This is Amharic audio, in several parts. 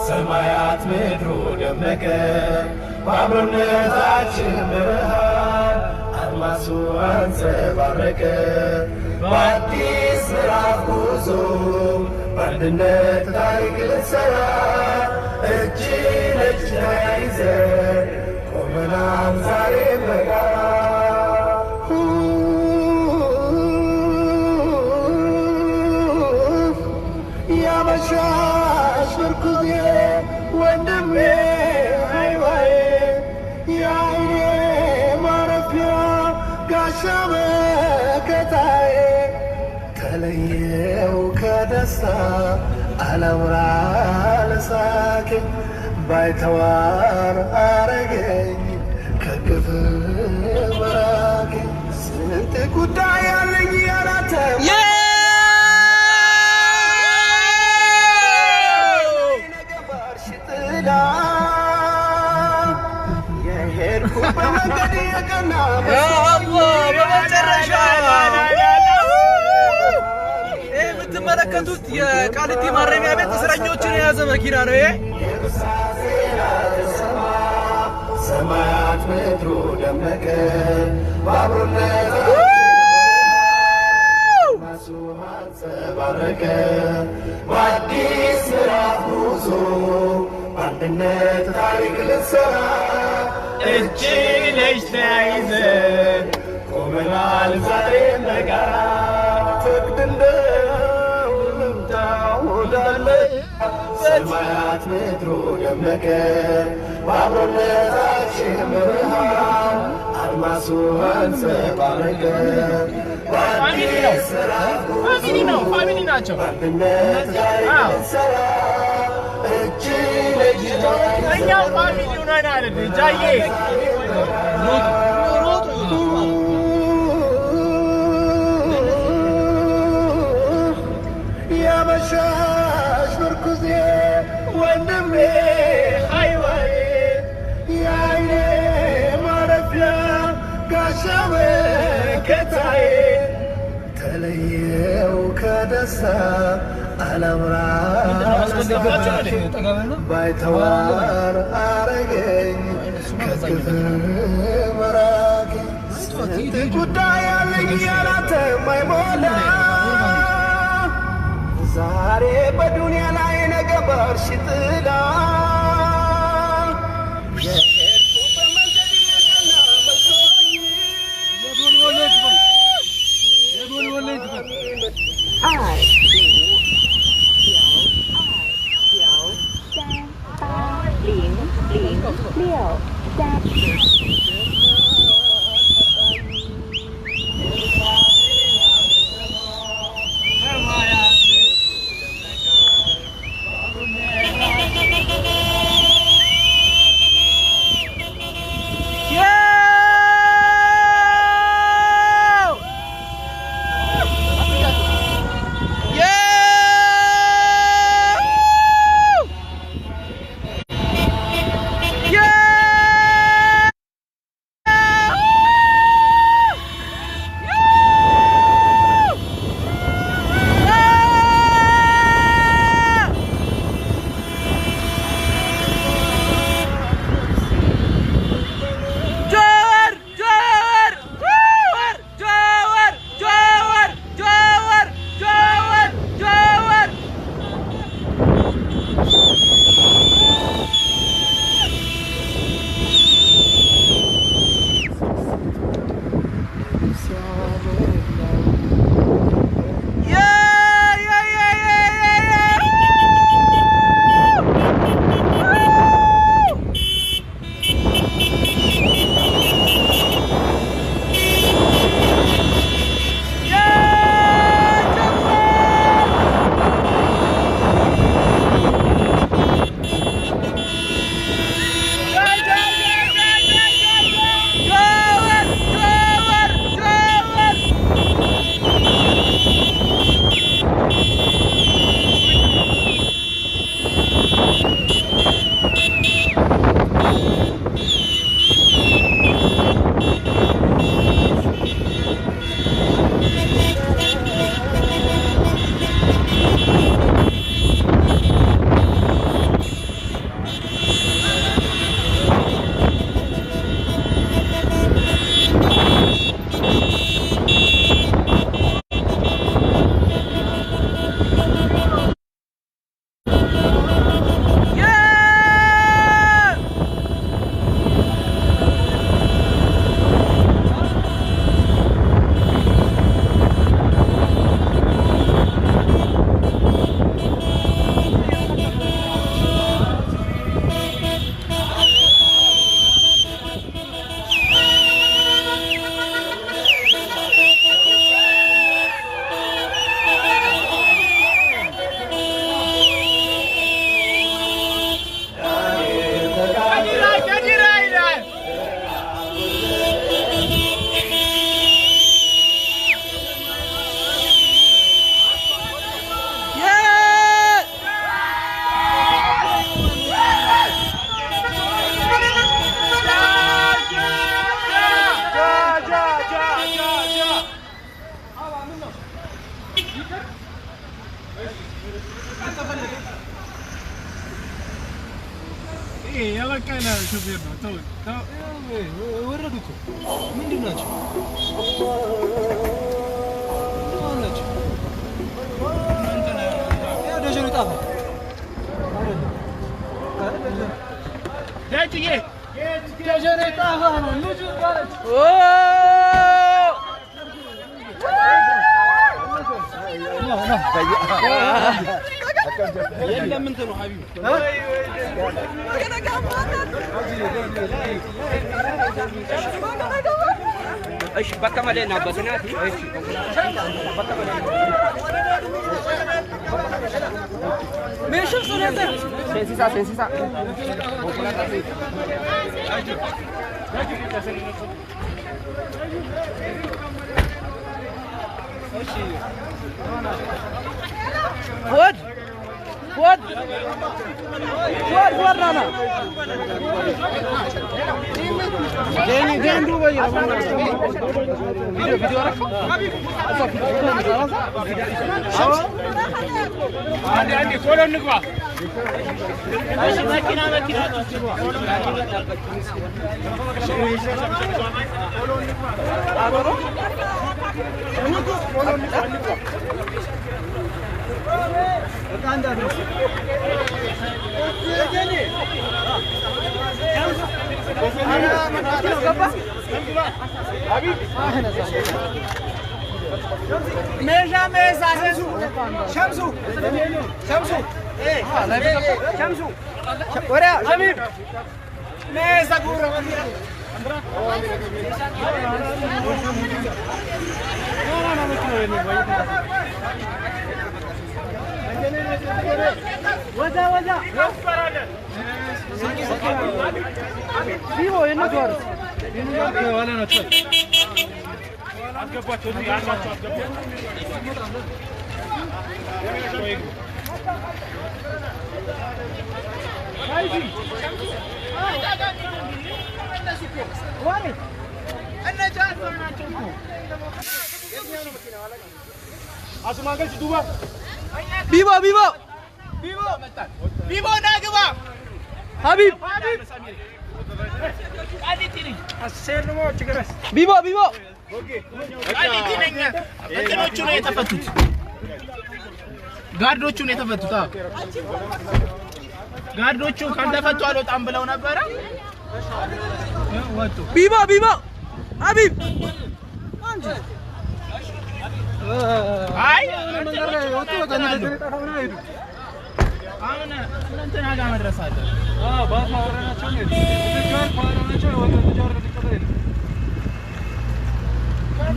ሰማያት ምድሩ ደመቀ በአብሮነታችን ብርሃን አድማሱ አንጸባረቀ በአዲስ ምዕራፍ ጉዞ በአንድነት ታሪክ ልንሰራ እጅ ለእጅ ተያይዘን ቆመናል ዛሬ በጋራ ያመሻሽ ምርኩዜ ወንድሜ አይዋዬ የአይኔ ማረፊያ ጋሻ መከታዬ ተለየው ከደስታ አላምራ ለሳቄ ባይተዋር አረገኝ ከግፍ መራቄ ስንት ጉዳይ ያለኝ ያላተ የምትመለከቱት የቃሊቲ ማረሚያ ቤት እስረኞችን የያዘ መኪና ነው። ይሄ ሰማያት ምድሩ ደመቀ በአብሮነት አንጸባረቀ በአዲስ ምዕራፍ ጉዞ በአንድነት ታሪክ ልንሰራ እጅ ለእጅ ተያይዘን ቆመናል ዛሬ በጋራ ፍቅድ እንደው ልምጣ ወዳለ ሰማያት ምድሩ ደመቀ በአብሮነታችን ብርሃን አድማሱ አንጸባረቀ በአዲስ ምዕራፍ ጉዞ ፋሚሊ ናቸው። በአንድነት ታሪክ ልንሰራ እጅ ለእጅ እኛው ፋሚሊ ሆነናል። ጃዬ ያመሻሽ ምርኩዜ ወንድሜ አይዋዬ የአይኔ ማረፊያ ጋሻ መከታዬ ተለየው ከደስታ አላምራ ባይተዋር አረገኝ ከግፍ መራቄ ስንት ጉዳይ ያለኝ ያላንተ ማይሞላ ዛሬ በዱንያ ላይ ነገ ባርሽ ጥላ የሄድኩበት መንገድ የቀና መስሎኝ ايه يلا كان شوفيرنا تو وردوكو ምንድን ናቸው ናቸው ያው ደጀኑ ጣፋ ዳጅዬ ደጀኑ ጣፋ ነው ልጅ ባለች የለም እንት ነው ሀቢብ እሺ በከመለና በስናት እሺ ምን ሸፍሱ ነበር ሴንሲሳ فؤاد ورانا دين دوبا يا فيديو ركب عندي كولون نقبا ايش ماكينه شمسو ورا حبيب ميزا غورا ودا فيو هنا دور ولا نتفق አስገባቸው እዚህ ያላችሁ ቢቦ ናግባ ሀቢብ ቢቦ እንትኖቹ ነው የተፈቱት ጋርዶቹ ነው የተፈቱት ጋርዶቹ ካልተፈቱ አልወጣም ብለው ነበር ወጡ ቢቦ ሀቢብ አይ ወጡ ወጣና ሄዱ አሁን እንትና ጋር መድረስ አለ ባሳ ወረናቸው ነው ጃር ፋራናቸው ወጡ ጃር ተቀበለ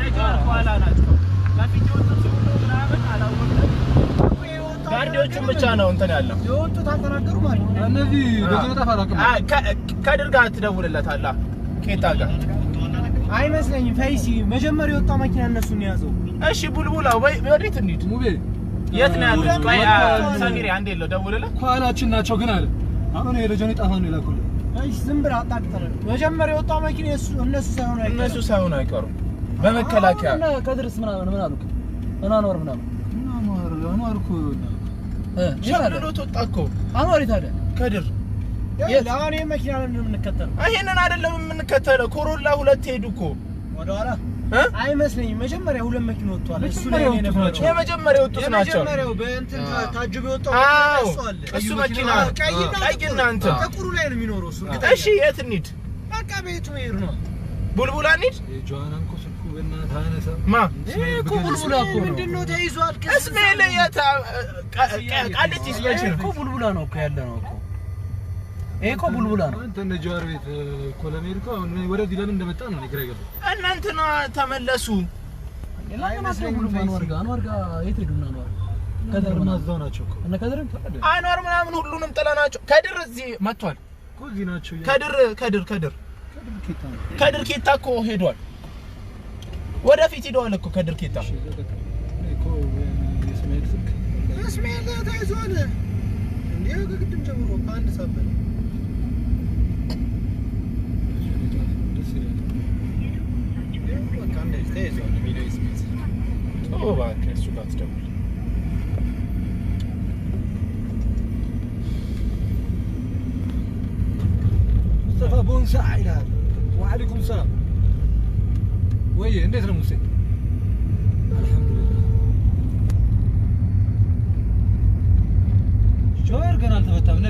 ነጃር ኋላ ናቸው ከፊት ወጡት ምናምን አላወቅም ጋርዲዎቹን ብቻ ነው እንትን ያለው የወጡት አተናገሩ ማለት ነው እነዚህ ደጀነታ ፋራቀም ከድር ጋር ትደውልለታለህ ኬታ ጋር አይመስለኝም ፈይሲ መጀመሪያ የወጣ መኪና እነሱን ያዘው እሺ ቡልቡላ ወዴት እንሂድ ሙቤ የት ነው ያለው ቆይ ሳሚሪ አንዴ ነው ደውልልህ ኋላችን ናቸው ግን አለ አሁን የደጀነታ ፋራ ነው ያልኩት እሺ ዝም ብለህ አጣጥተናል መጀመሪያ የወጣ መኪና እነሱ ሳይሆን አይቀሩም በመከላከያ ከድርስ ምናምን ምን አሉክ እናኖር ምናምን እናኖር እኮ ሸርዶ ተጣጣኮ አኖር ይታደ ከድር የላኔ መኪና ነው የምንከተለው አይሄንን አይደለም የምንከተለው ኮሮላ ሁለት ሄዱኮ ወደኋላ አይመስለኝም መጀመሪያ ሁለት መኪና ወጥቷል እሱ ላይ ነው የመጀመሪያው ወጡት ናቸው የመጀመሪያው በእንትን ታጅቦ ወጣው እሱ መኪና ቀይና አንተ ጥቁሩ ላይ ነው የሚኖረው እሱ እሺ የት እንሂድ በቃ ቤቱ ይር ነው ቡልቡላ እንሂድ የጆአናን ኮስኩ በእናት አነሳ ማ እኮ ቡልቡላ እኮ ምንድነው ተይዟል እስሜለ ያታ ቃልቲ ስበች እኮ ቡልቡላ ነው እኮ ያለ ነው እኮ እኮ ቡልቡላ ነው አንተ ነጃር ቤት ኮሎኔል እኮ ወደዚህ ለምን እንደመጣ ነው ንገር ይገባ እናንተና ተመለሱ አንዋርጋ የት ሄዱና ነው ከድር ማዛው ናቸው እኮ እና አንዋር ምናምን ሁሉንም ጥላናቸው ከድር እዚህ መጥቷል እኮ እዚህ ናቸው ከድር ኬታ እኮ ሄዷል ወደፊት ሄዷል እኮ ከድር ኬታ እኮ እስሜል ታይዟል እንዴ ግድም ጀምሮ አንድ ሳበለ ቦንሳ ይላል ወአለይኩም ሰላም ወይ እንዴት ነው ሙሴ አልহামዱሊላህ ጆር ገና አልተፈታም እና